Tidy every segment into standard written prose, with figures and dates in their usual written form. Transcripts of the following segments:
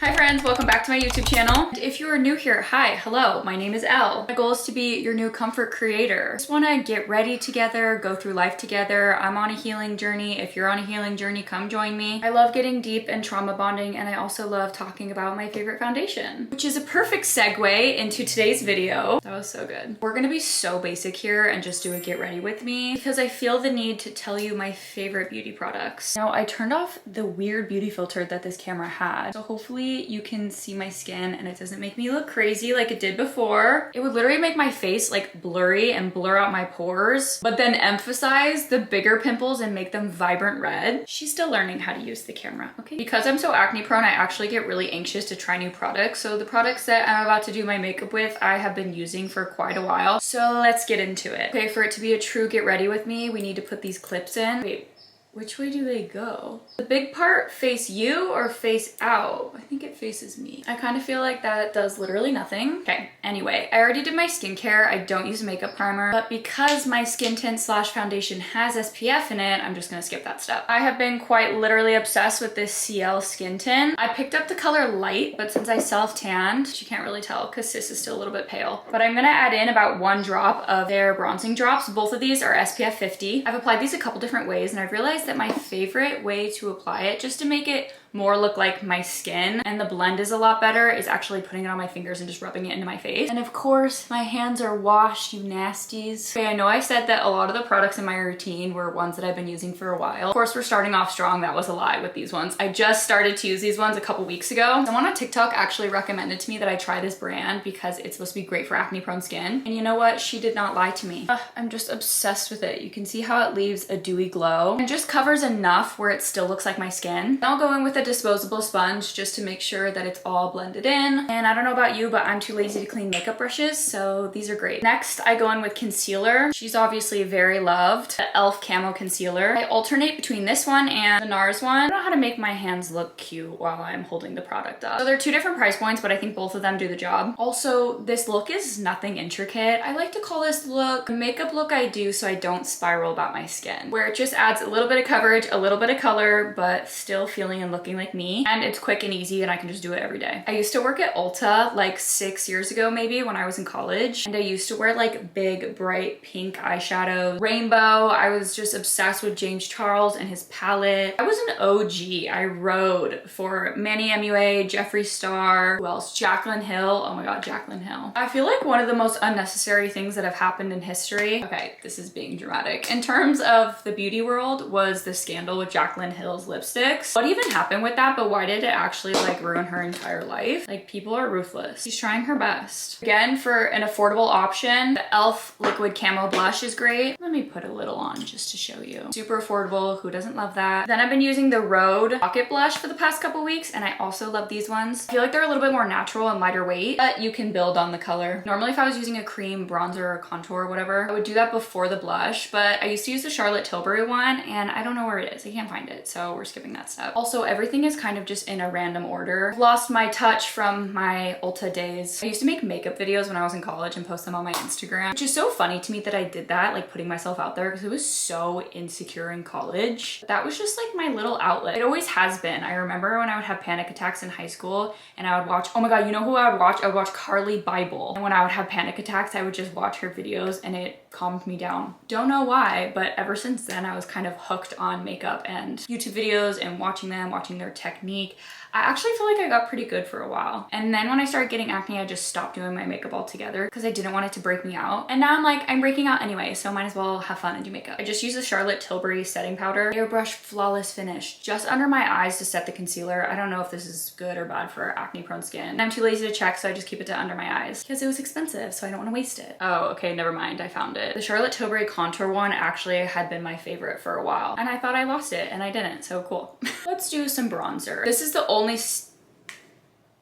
Hi friends, welcome back to my YouTube channel. And if you are new here, hi, hello, my name is Elle. My goal is to be your new comfort creator. Just wanna get ready together, go through life together. I'm on a healing journey. If you're on a healing journey, come join me. I love getting deep and trauma bonding, and I also love talking about my favorite foundation, which is a perfect segue into today's video. That was so good. We're gonna be so basic here and just do a get ready with me because I feel the need to tell you my favorite beauty products. Now, I turned off the weird beauty filter that this camera had, so hopefully you can see my skin and it doesn't make me look crazy like it did before. It would literally make my face like blurry and blur out my pores, but then emphasize the bigger pimples and make them vibrant red. She's still learning how to use the camera, okay? Because I'm so acne prone, I actually get really anxious to try new products. So the products that I'm about to do my makeup with, I have been using for quite a while. So let's get into it. Okay, for it to be a true get ready with me, we need to put these clips in. Wait. Which way do they go? The big part face you or face out? I think it faces me. I kind of feel like that does literally nothing. Okay, anyway, I already did my skincare. I don't use a makeup primer, but because my skin tint slash foundation has SPF in it, I'm just gonna skip that step. I have been quite literally obsessed with this CL skin tint. I picked up the color light, but since I self-tanned, you can't really tell because sis is still a little bit pale. But I'm gonna add in about 1 drop of their bronzing drops. Both of these are SPF 50. I've applied these a couple different ways, and I've realized that my favorite way to apply it, just to make it more look like my skin and the blend is a lot better, is actually putting it on my fingers and just rubbing it into my face. And of course, my hands are washed, you nasties. Okay, I know I said that a lot of the products in my routine were ones that I've been using for a while. Of course, we're starting off strong. That was a lie with these ones. I just started to use these ones a couple weeks ago. Someone on TikTok actually recommended to me that I try this brand because it's supposed to be great for acne prone skin. And you know what? She did not lie to me. I'm just obsessed with it. You can see how it leaves a dewy glow and just covers enough where it still looks like my skin. I'll go in with a disposable sponge just to make sure that it's all blended in. And I don't know about you, but I'm too lazy to clean makeup brushes, so these are great. Next, I go in with concealer. She's obviously very loved. The e.l.f. Camo Concealer. I alternate between this one and the NARS one. I don't know how to make my hands look cute while I'm holding the product up. So they're 2 different price points, but I think both of them do the job. Also, this look is nothing intricate. I like to call this look the makeup look I do so I don't spiral about my skin, where it just adds a little bit of coverage, a little bit of color, but still feeling and looking like me. And it's quick and easy and I can just do it every day. I used to work at Ulta like 6 years ago maybe when I was in college, and I used to wear like big bright pink eyeshadows, rainbow. I was just obsessed with James Charles and his palette. I was an OG. I rode for Manny MUA, Jeffree Star, who else? Jaclyn Hill. Oh my god, Jaclyn Hill. I feel like one of the most unnecessary things that have happened in history, okay, this is being dramatic, in terms of the beauty world, was the scandal with Jaclyn Hill's lipsticks. What even happened with that? But why did it actually like ruin her entire life? Like, people are ruthless. She's trying her best. Again, for an affordable option, the e.l.f. Liquid Camo Blush is great. Let me put a little on just to show you. Super affordable. Who doesn't love that? Then I've been using the Rhode Pocket Blush for the past couple weeks, and I also love these ones. I feel like they're a little bit more natural and lighter weight, but you can build on the color. Normally, if I was using a cream, bronzer, or contour or whatever, I would do that before the blush, but I used to use the Charlotte Tilbury one, and I don't know where it is. I can't find it, so we're skipping that step. Also, everything is kind of just in a random order. I've lost my touch from my Ulta days. I used to make makeup videos when I was in college and post them on my Instagram, which is so funny to me that I did that, like putting myself out there, because it was so insecure in college. That was just like my little outlet. It always has been. I remember when I would have panic attacks in high school and I would watch, oh my god, you know who I would watch? I would watch Carly Bible. And when I would have panic attacks, I would just watch her videos and it calmed me down. Don't know why, but ever since then, I was kind of hooked on makeup and YouTube videos and watching them, watching their technique. I actually feel like I got pretty good for a while. And then when I started getting acne, I just stopped doing my makeup altogether because I didn't want it to break me out. And now I'm like, I'm breaking out anyway, so might as well have fun and do makeup. I just use the Charlotte Tilbury setting powder. Airbrush Flawless Finish just under my eyes to set the concealer. I don't know if this is good or bad for acne prone skin. And I'm too lazy to check, so I just keep it to under my eyes because it was expensive, so I don't want to waste it. Oh, okay, never mind. I found it. The Charlotte Tilbury contour one actually had been my favorite for a while, and I thought I lost it and I didn't, so cool. Let's do some bronzer. This is the only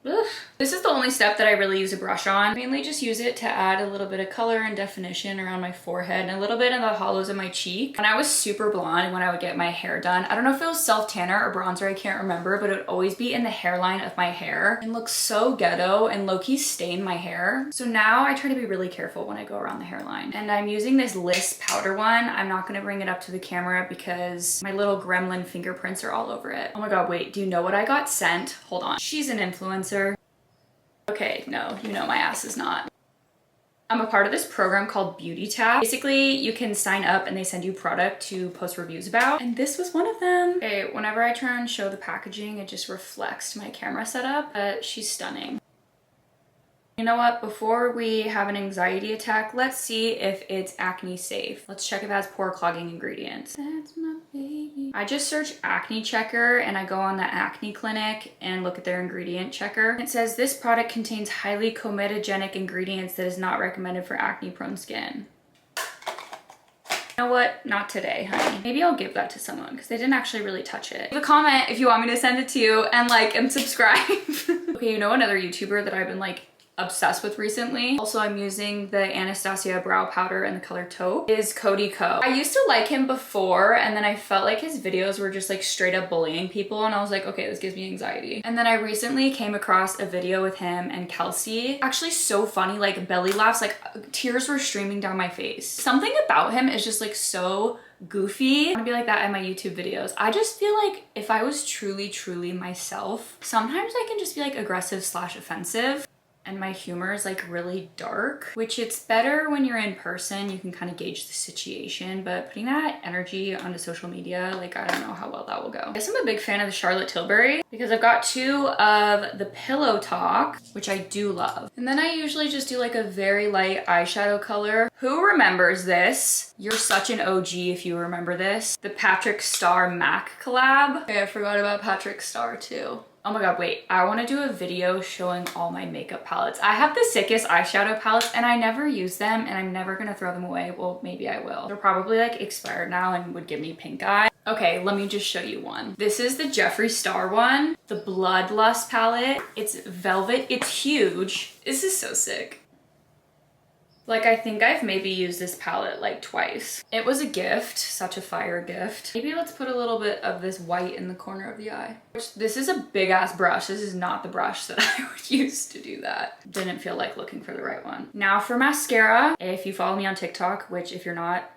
Ugh. This is the only step that I really use a brush on. I mainly just use it to add a little bit of color and definition around my forehead and a little bit in the hollows of my cheek. When I was super blonde, when I would get my hair done, I don't know if it was self tanner or bronzer, I can't remember, but it would always be in the hairline of my hair and look so ghetto and low-key stain my hair. So now I try to be really careful when I go around the hairline. And I'm using this Liss powder one. I'm not gonna bring it up to the camera because my little gremlin fingerprints are all over it. Oh my God, wait, do you know what I got sent? Hold on. She's an influencer. Okay, no, you know my ass is not. I'm a part of this program called Beauty Tab. Basically, you can sign up and they send you product to post reviews about, and this was one of them. Okay, whenever I try and show the packaging, it just reflects my camera setup, but she's stunning. You know what, before we have an anxiety attack, let's see if it's acne safe. Let's check if it has pore clogging ingredients. That's my baby. I just search acne checker and I go on the acne clinic and look at their ingredient checker. It says this product contains highly comedogenic ingredients that is not recommended for acne prone skin. You know what? Not today, honey. Maybe I'll give that to someone because they didn't actually really touch it. Leave a comment if you want me to send it to you, and like and subscribe. Okay, you know another YouTuber that I've been like obsessed with recently, also I'm using the Anastasia brow powder in the color taupe, is Cody Co. I used to like him before, and then I felt like his videos were just like straight up bullying people, and I was like, okay, this gives me anxiety. And then I recently came across a video with him and Kelsey. Actually so funny, like belly laughs, like tears were streaming down my face. Something about him is just like so goofy. I want to be like that in my YouTube videos. I just feel like if I was truly myself, sometimes I can just be like aggressive / offensive. And my humor is like really dark, which it's better when you're in person. You can kind of gauge the situation, but putting that energy onto social media, like I don't know how well that will go. I guess I'm a big fan of the Charlotte Tilbury because I've got 2 of the Pillow Talk, which I do love. And then I usually just do like a very light eyeshadow color. Who remembers this? You're such an OG if you remember this. The Patrick Star MAC collab. Okay, I forgot about Patrick Star too. Oh my God, wait, I want to do a video showing all my makeup palettes. I have the sickest eyeshadow palettes and I never use them, and I'm never gonna throw them away. Well, maybe I will. They're probably like expired now and would give me pink eye. Okay, let me just show you one. This is the Jeffree Star one, the Bloodlust palette. It's velvet, it's huge. This is so sick. Like, I think I've maybe used this palette like twice. It was a gift, such a fire gift. Maybe let's put a little bit of this white in the corner of the eye. This is a big ass brush. This is not the brush that I would use to do that. Didn't feel like looking for the right one. Now for mascara. If you follow me on TikTok, which if you're not,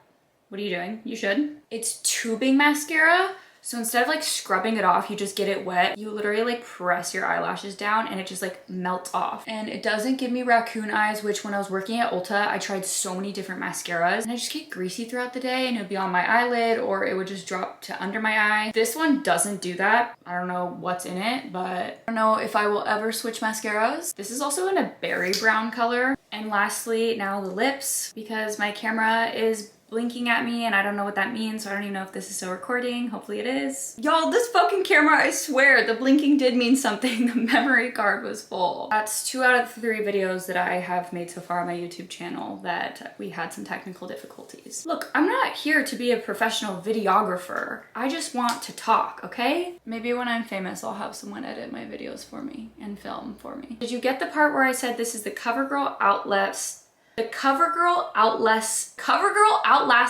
what are you doing? You should. It's tubing mascara. So instead of like scrubbing it off, you just get it wet. You literally like press your eyelashes down and it just like melts off. And it doesn't give me raccoon eyes, which when I was working at Ulta, I tried so many different mascaras and I just get greasy throughout the day and it would be on my eyelid or it would just drop to under my eye. This one doesn't do that. I don't know what's in it, but I don't know if I will ever switch mascaras. This is also in a berry brown color. And lastly, now the lips, because my camera is blinking at me and I don't know what that means, so I don't even know if this is still recording. Hopefully it is. Y'all, this fucking camera, I swear, the blinking did mean something. The memory card was full. That's 2 out of 3 videos that I have made so far on my YouTube channel that we had some technical difficulties. Look, I'm not here to be a professional videographer. I just want to talk, okay? Maybe when I'm famous, I'll have someone edit my videos for me and film for me. Did you get the part where I said this is the CoverGirl Outlast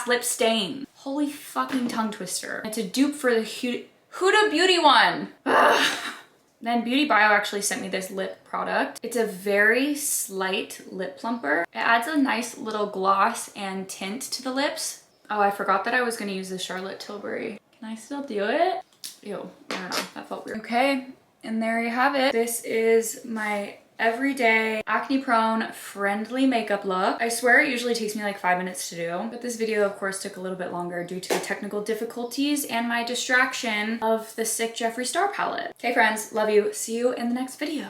Lip Stain? Holy fucking tongue twister. It's a dupe for the Huda Beauty one. Ugh. Then Beauty Bio actually sent me this lip product. It's a very slight lip plumper. It adds a nice little gloss and tint to the lips. Oh, I forgot that I was gonna use the Charlotte Tilbury. Can I still do it? Ew, I don't know, that felt weird. Okay, and there you have it. This is my everyday acne prone friendly makeup look. I swear it usually takes me like 5 minutes to do, but this video of course took a little bit longer due to the technical difficulties and my distraction of the sick Jeffree Star palette. Okay friends, love you. See you in the next video.